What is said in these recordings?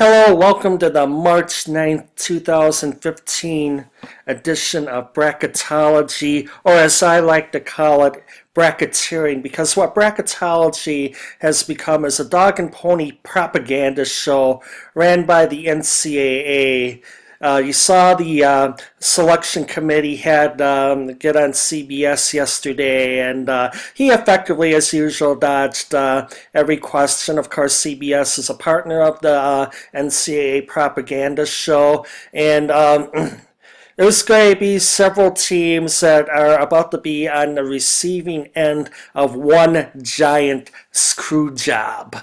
Hello, welcome to the March 9th, 2015 edition of Bracketology, or as I like to call it, bracketeering, because what Bracketology has become is a dog and pony propaganda show ran by the NCAA. You saw the selection committee had get on CBS yesterday, and he effectively, as usual, dodged every question. Of course, CBS is a partner of the NCAA propaganda show, and there's going to be several teams that are about to be on the receiving end of one giant screw job.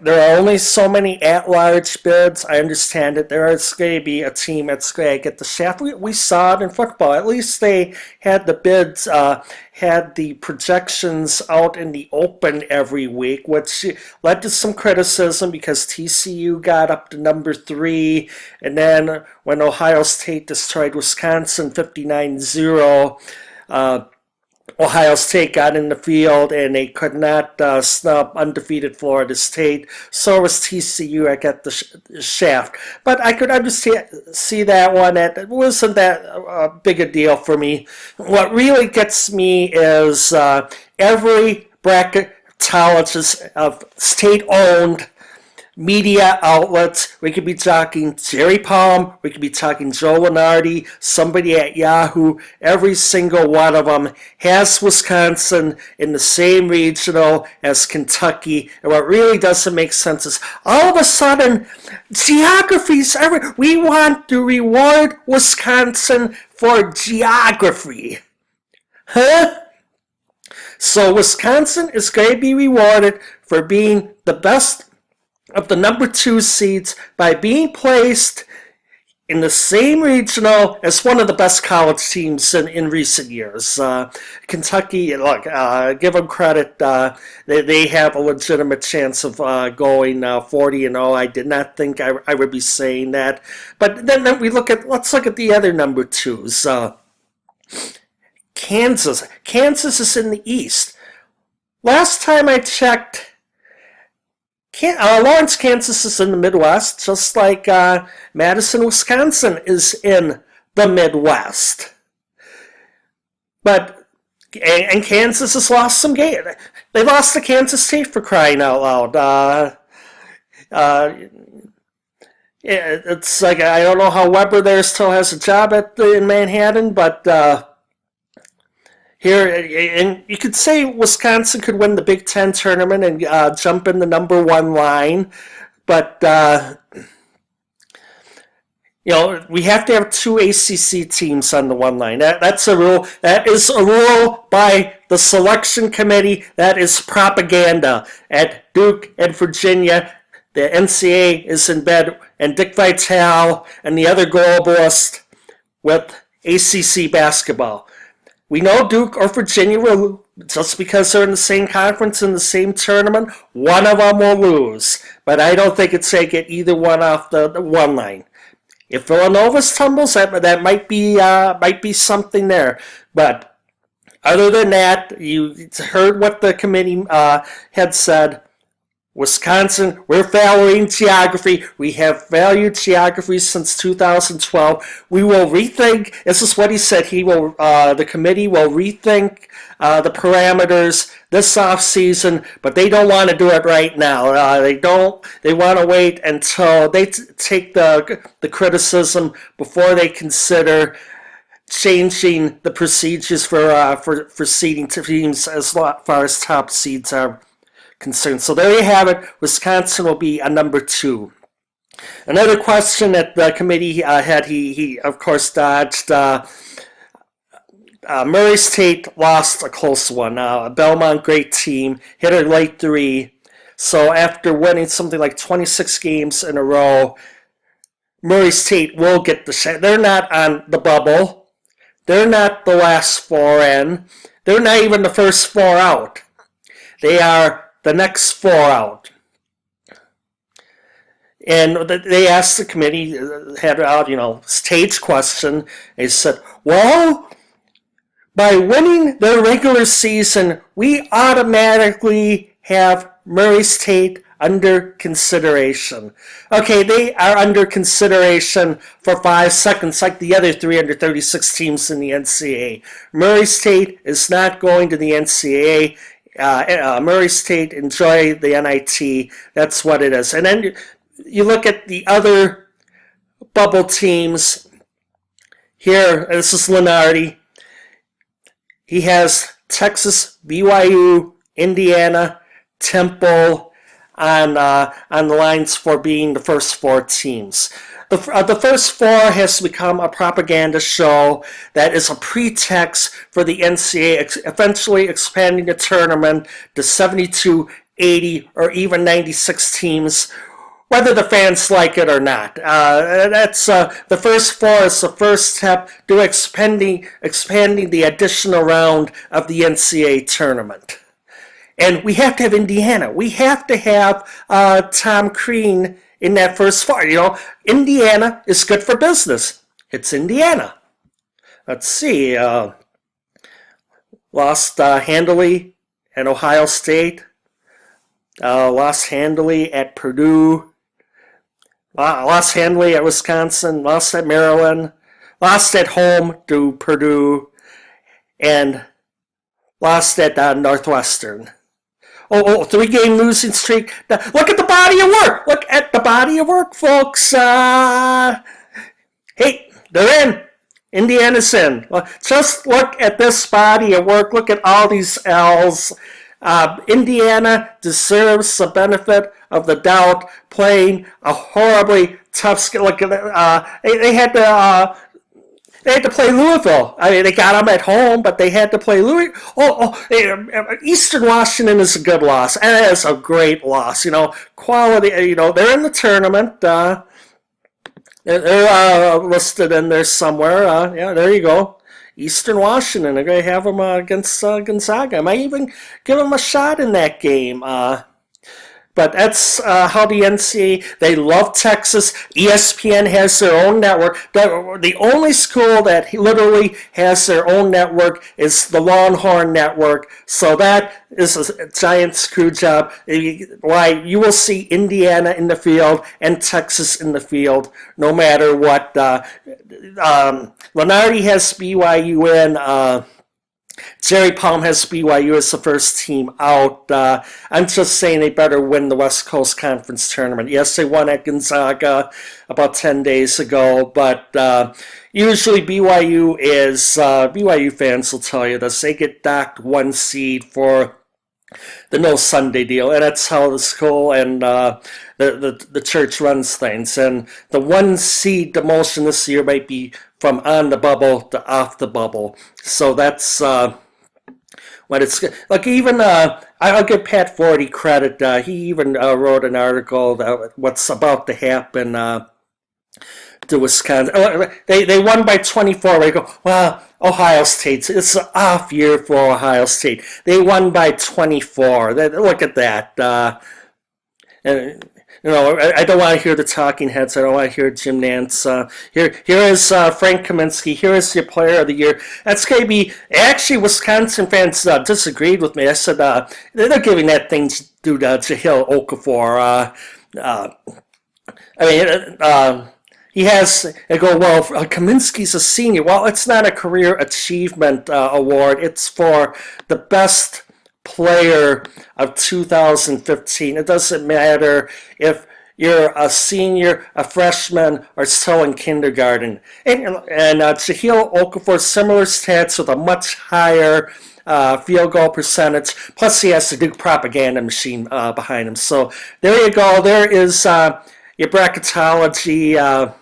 There are only so many at-large bids. I understand that there is going to be a team that's going to get the shaft. We saw it in football. At least they had the bids, had the projections out in the open every week, which led to some criticism because TCU got up to number 3, and then when Ohio State destroyed Wisconsin 59-0, Ohio State got in the field and they could not snub undefeated Florida State. So was TCU. I got the shaft. But I could see that one. It wasn't that big a deal for me. What really gets me is every bracketologist of state-owned media outlets. We could be talking Jerry Palm, we could be talking Joe Lunardi, somebody at Yahoo. Every single one of them has Wisconsin in the same regional as Kentucky. And what really doesn't make sense is all of a sudden, geography's we want to reward Wisconsin for geography. Huh? So Wisconsin is going to be rewarded for being the best of the number 2 seeds by being placed in the same regional as one of the best college teams in recent years. Kentucky, look, give them credit. They have a legitimate chance of going 40-0. I did not think I would be saying that. But then let's look at the other number 2s. Kansas. Kansas is in the East. Last time I checked, Lawrence, Kansas is in the Midwest, just like Madison, Wisconsin is in the Midwest. And Kansas has lost some games. They lost to Kansas State, for crying out loud. It's like, I don't know how Weber there still has a job in Manhattan, but here, and you could say Wisconsin could win the Big Ten tournament and jump in the number 1 line, but we have to have 2 ACC teams on the 1 line. That's a rule. That is a rule by the selection committee. That is propaganda. At Duke and Virginia, the NCAA is in bed, and Dick Vitale and the other globalist with ACC basketball. We know Duke or Virginia will, just because they're in the same conference, in the same tournament, one of them will lose. But I don't think it's going to get either one off the 1 line. If Villanova tumbles, that might be something there. But other than that, you heard what the committee had said. Wisconsin, we're valuing geography. We have valued geography since 2012. We will rethink. This is what he said. The committee will rethink the parameters this off season, but they don't want to do it right now. They want to wait until they take the criticism before they consider changing the procedures for seeding teams as far as top seeds are concerned. So there you have it. Wisconsin will be a number 2. Another question that the committee had, he of course dodged. Murray State lost a close one. Belmont, great team, hit a late 3. So after winning something like 26 games in a row, Murray State will get the shot. They're not on the bubble. They're not the last 4 in. They're not even the first 4 out. They are the next 4 out. And they asked the committee, had out, stage question. They said, well, by winning the regular season, we automatically have Murray State under consideration. Okay, they are under consideration for 5 seconds like the other 336 teams in the NCAA. Murray State is not going to the NCAA. Murray State enjoy the NIT. That's what it is. And then you look at the other bubble teams. Here, this is Lenardi. He has Texas, BYU, Indiana, Temple on the lines for being the first 4 teams. The first 4 has become a propaganda show that is a pretext for the NCAA eventually expanding the tournament to 72, 80, or even 96 teams, whether the fans like it or not. That's the first 4 is the first step to expanding the additional round of the NCAA tournament. And we have to have Indiana. We have to have Tom Crean in that first 4. You know, Indiana is good for business. It's Indiana. Let's see. Lost handily at Ohio State. Lost handily at Purdue. Lost handily at Wisconsin. Lost at Maryland. Lost at home to Purdue. And lost at Northwestern. 3-game losing streak. Look at the body of work. Look at the body of work, folks. Hey, they're in. Indiana's in. Just look at this body of work. Look at all these L's. Indiana deserves the benefit of the doubt, playing a horribly tough schedule. Look at they had to. They had to play Louisville. I mean, they got them at home, but they had to play Louisville. Eastern Washington is a good loss. And it is a great loss. You know, quality. You know, they're in the tournament. They're listed in there somewhere. Yeah, there you go. Eastern Washington. They're going to have them against Gonzaga. I might even give them a shot in that game. But that's how the NCAA, they love Texas. ESPN has their own network. The only school that literally has their own network is the Longhorn Network. So that is a giant screw job. Why you will see Indiana in the field and Texas in the field, no matter what. Lenardi has BYU in. Jerry Palm has BYU as the first team out. I'm just saying they better win the West Coast Conference Tournament. Yes, they won at Gonzaga about 10 days ago, but usually BYU fans will tell you this. They get docked 1 seed for the no Sunday deal, and that's how the school and the church runs things. And the 1 seed demotion this year might be from on the bubble to off the bubble. So that's what it's like. Even I'll give Pat Forty credit. He even wrote an article that what's about to happen to Wisconsin. They won by 24. They go, well, Ohio State. It's an off year for Ohio State. They won by 24. Look at that. And you know, I don't want to hear the talking heads. I don't want to hear Jim Nance. Here is Frank Kaminsky. Here is your player of the year. That's going to be... Actually, Wisconsin fans disagreed with me. I said they're giving that thing to Jahlil Okafor. He has... They go, well, Kaminsky's a senior. Well, it's not a career achievement award. It's for the best player of 2015. It doesn't matter if you're a senior, a freshman, or still in kindergarten. And Jahlil Okafor, similar stats with a much higher field goal percentage. Plus, he has the Duke propaganda machine behind him. So there you go. There is your bracketology.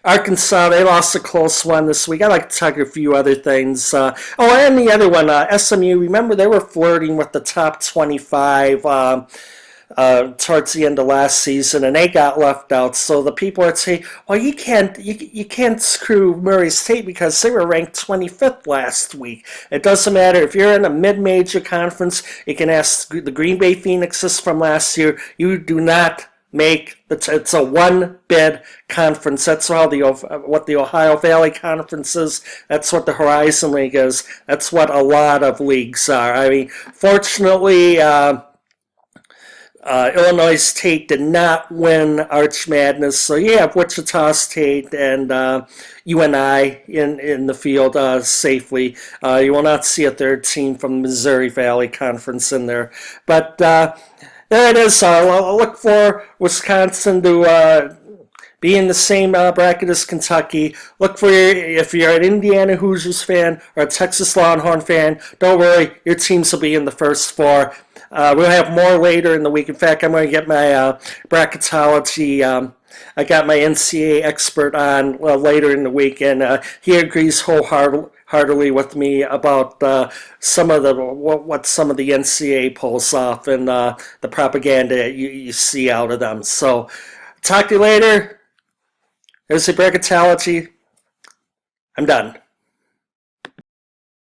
Arkansas, they lost a close one this week. I'd like to talk a few other things. And the other one, SMU, remember they were flirting with the top 25 towards the end of last season, and they got left out. So the people would say, well, you can't screw Murray State because they were ranked 25th last week. It doesn't matter. If you're in a mid-major conference, you can ask the Green Bay Phoenixes from last year. You do not it's a one-bid conference. That's how what the Ohio Valley Conference is. That's what the Horizon League is. That's what a lot of leagues are. I mean, fortunately, Illinois State did not win Arch Madness, so you have Wichita State and UNI in the field safely. You will not see a third team from the Missouri Valley Conference in there. But there it is. I'll look for Wisconsin to be in the same bracket as Kentucky. Look for if you're an Indiana Hoosiers fan or a Texas Longhorn fan, don't worry, your teams will be in the first four. We'll have more later in the week. In fact, I'm going to get my bracketology. I got my NCAA expert on later in the week, and he agrees wholeheartedly with me about some of the what some of the NCAA pulls off and the propaganda you see out of them. So, talk to you later. There's the bracketology. I'm done.